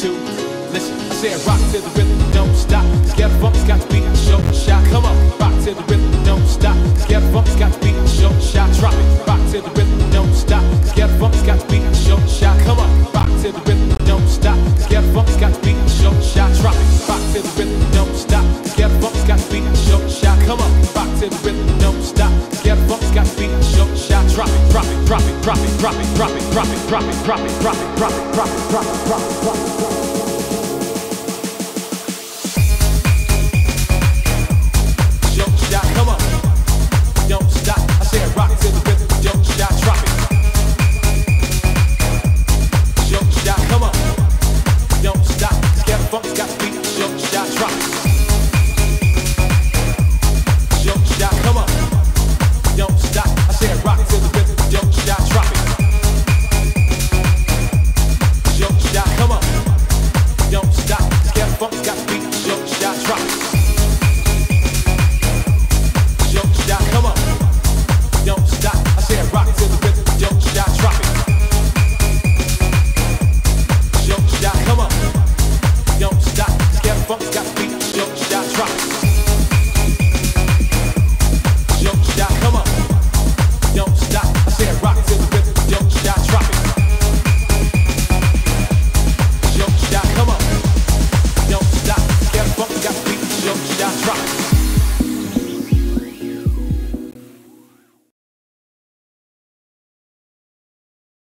two. Listen, I said rock to the rhythm, don't stop. Scared funk's got to be a short shot. Come on, rock to the rhythm, don't stop. Scared funk's got to be a short shot. Drop it, rock to the rhythm, don't stop. Scared funk's got to be a short shot. Come on, rock to the rhythm, don't stop. Scared funk's got to be a short shot. Drop it, rock to the rhythm, don't stop. Scared funk's got to be a short shot. Come on, rock to the rhythm, don't stop. Scared funk's got to be a short shot. Drop it, drop it, drop it, drop it, drop it, drop it, drop it, drop it, drop it, drop it, drop it, drop it, drop it, drop it, drop it.